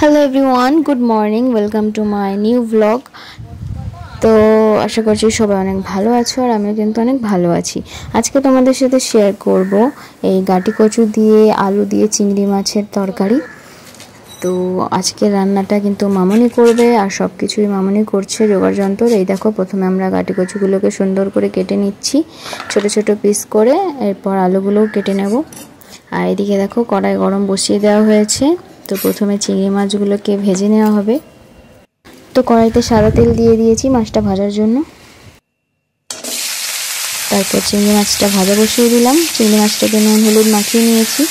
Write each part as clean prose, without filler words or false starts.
Hello everyone, good morning, welcome to my new blog. তো আশা করছি সবাই অনেক ভালো আছো, আর আমিও কিন্তু অনেক ভালো আছি। আজকে তোমাদের সাথে শেয়ার করব এই গাটি কচু দিয়ে আলু দিয়ে চিংড়ি মাছের তরকারি। তো আজকে রান্নাটা কিন্তু মামনি করবে, আর সব কিছুই মামনি করছে জোগাড় যন্ত্র। এই দেখো, প্রথমে আমরা গাটি কচুগুলোকে সুন্দর করে কেটে নিচ্ছি ছোট ছোট পিস করে, এরপর আলুগুলোও কেটে নেব। আর এদিকে দেখো, কড়াই গরম বসিয়ে দেওয়া হয়েছে। তো প্রথমে চিংড়ি মাছগুলোকে ভেজে নেওয়া হবে। তো কড়াইতে সাদা তেল দিয়ে দিয়েছি মাছটা ভাজার জন্য। তারপর চিংড়ি মাছটা ভাজা বসিয়ে দিলাম। চিংড়ি মাছটাকে নুন হলুদ মাখিয়ে নিয়েছি।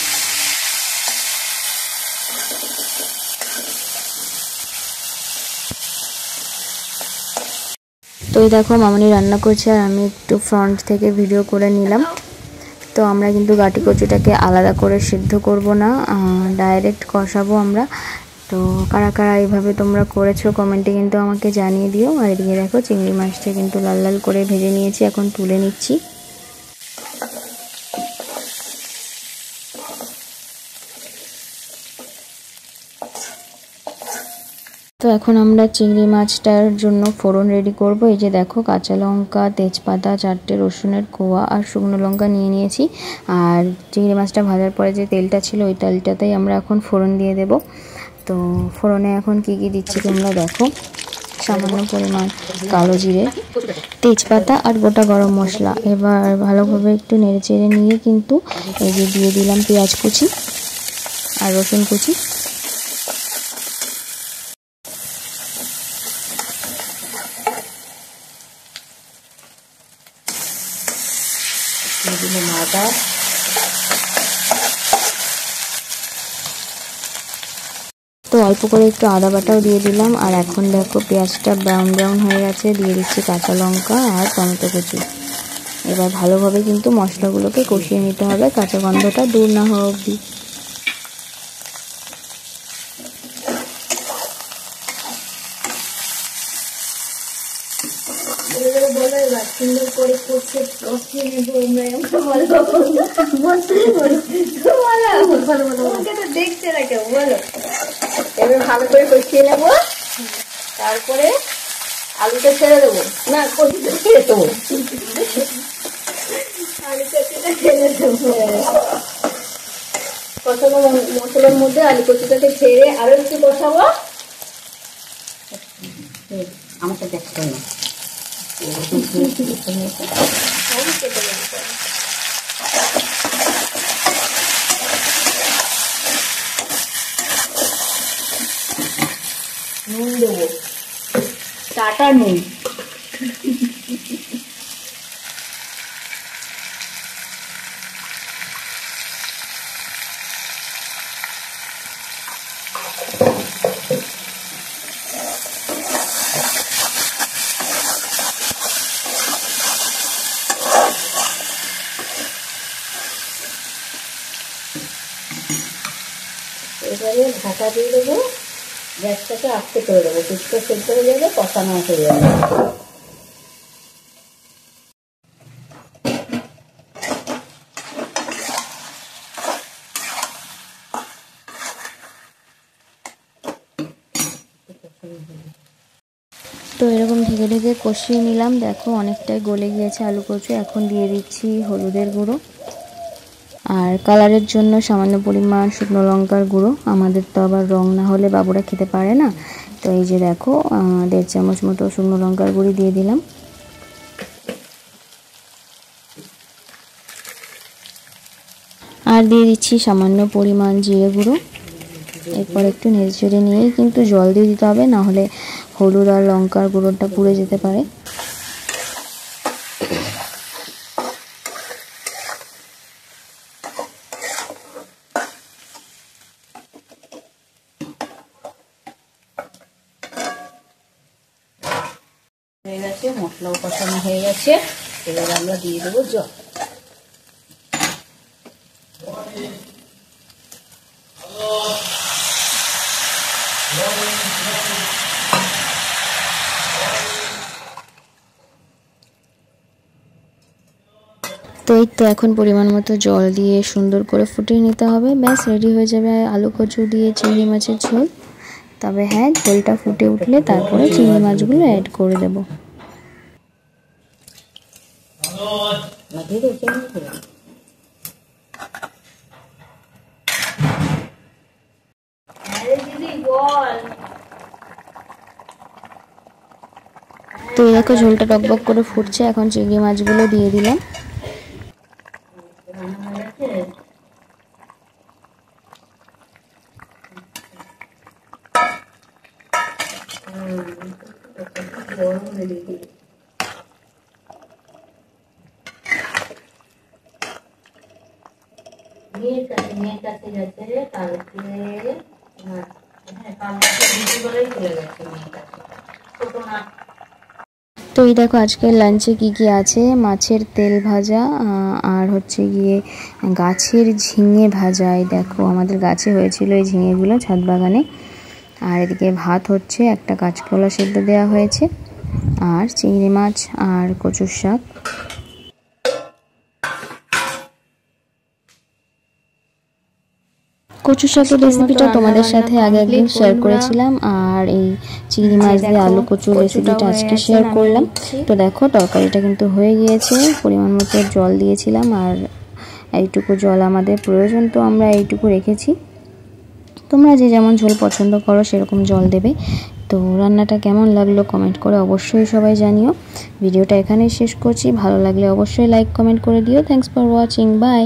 তো এই দেখো, মামনি রান্না করছে আর আমি একটু ফ্রন্ট থেকে ভিডিও করে নিলাম। তো আমরা কিন্তু গাটি কচুটাকে আলাদা করে সিদ্ধ করব না, ডাইরেক্ট কষাবো আমরা। তো কারা কারা এইভাবে তোমরা করেছো কমেন্টে কিন্তু আমাকে জানিয়ে দিও। আর এদিকে দেখো, চিংড়ি মাছটা কিন্তু লাল লাল করে ভেজে নিয়েছি, এখন তুলে নিচ্ছি। তো এখন আমরা চিংড়ি মাছটার জন্য ফোড়ন রেডি করব। এই যে দেখো, কাঁচা লঙ্কা, তেজপাতা, 4টে রসুনের কোয়া আর শুকনো লঙ্কা নিয়ে নিয়েছি। আর চিংড়ি মাছটা ভাজার পরে যে তেলটা ছিল, ওই তেলটাতেই আমরা এখন ফোড়ন দিয়ে দেব। তো ফোড়নে এখন কি কি দিচ্ছি তোমরা দেখো। সামান্য পরিমাণ কালো জিরে, তেজপাতা আর গোটা গরম মশলা। এবার ভালোভাবে একটু নেড়ে চেড়ে নিয়ে কিন্তু এই যে দিয়ে দিলাম পেঁয়াজ কুচি আর রসুন কুচি। আদা, তো অল্প করে একটু আদা বাটাও দিয়ে দিলাম। আর এখন দেখো, পেঁয়াজটা ব্রাউন ব্রাউন হয়ে গেছে, দিয়ে দিচ্ছি কাঁচা লঙ্কা আর টমেটো কুচি। এবার ভালোভাবে কিন্তু মশলাগুলোকে কষিয়ে নিতে হবে, কাঁচা গন্ধটা দূর না হওয়া অবধি। সুন্দর করে করছে, কষিয়ে নেবো দেখছে না কেউ, বলো। এবার ভালো করে কষিয়ে নেবো, তারপরে আলুটা ছেড়ে দেবো, না কচুটা ছেড়ে দেবো, আলু কচুটা ছেড়ে দেবো। কষানো মশলার মধ্যে আলু কচুটাকে ছেড়ে আরো একটু কষাবো। আমাকে দেখতে না, নুন দেবো, টাটা নুন। এবারে ঢাকা দিয়ে দেবো, গ্যাসটাকে আস্তে করে দেবো, কিছুটা সেদ্ধ হয়ে যাবে, কষানো হয়ে যাবে। তো এরকম ঢেকে ঢেকে কষিয়ে নিলাম। দেখো, অনেকটাই গলে গিয়েছে আলু কচু। এখন দিয়ে দিচ্ছি হলুদের গুঁড়ো, আর কালারের জন্য সামান্য পরিমাণ শুকনো লঙ্কার গুঁড়ো। আমাদের তো আবার রং না হলে বাবুরা খেতে পারে না। তো এই যে দেখো, 1.5 চামচ মতো শুকনো লঙ্কার গুঁড়ি দিয়ে দিলাম। আর দিয়ে দিচ্ছি সামান্য পরিমাণ জিরে গুঁড়ো। এরপর একটু নেড়ে চেড়ে নিয়েই কিন্তু জল দিয়ে দিতে হবে, না হলে হলুদ আর লঙ্কার গুঁড়োটা পুড়ে যেতে পারে। হয়ে গেছে, মশলাও কষানো হয়ে গেছে। এবার আমরা দিয়ে দেবো জল। তো এই তো এখন পরিমাণ মতো জল দিয়ে সুন্দর করে ফুটিয়ে নিতে হবে। ব্যাস রেডি হয়ে যাবে আলু কচু দিয়ে চিংড়ি মাছের ঝোল। তবে হ্যাঁ, ঝোলটা ফুটে উঠলে তারপরে চিংড়ি মাছগুলো অ্যাড করে দেব। তো এই দেখো ঝোলটা টকবক করে ফুটছে, এখন চিংড়ি মাছগুলো দিয়ে দিলাম। তো এই দেখো আজকের লাঞ্চে কি কি আছে, মাছের তেল ভাজা আর হচ্ছে গিয়ে গাছের ঝিঙে ভাজা। এই দেখো আমাদের গাছে হয়েছিল এই ঝিঙেগুলো ছাদ বাগানে। আর এদিকে ভাত হচ্ছে, একটা কাঁচকলা সেদ্ধ দেওয়া হয়েছে, আর চিংড়ি মাছ আর কচুর শাক। কচু শাকের রেসিপিটা তোমাদের সাথে আগে একদিন শেয়ার করেছিলাম, আর এই চিংড়ি মাছ দিয়ে আলু কচুর রেসিপিটা আজকে শেয়ার করলাম। তো দেখো তরকারিটা কিন্তু হয়ে গিয়েছে, পরিমাণ মতো জল দিয়েছিলাম, আর এইটুকু জল আমাদের প্রয়োজন, তো আমরা এইটুকু রেখেছি। তোমরা যে যেমন ঝোল পছন্দ করো সেরকম জল দেবে। তো রান্নাটা কেমন লাগলো কমেন্ট করে অবশ্যই সবাই জানিও। ভিডিওটা এখানেই শেষ করছি, ভালো লাগলে অবশ্যই লাইক কমেন্ট করে দিও। Thanks for watching, by.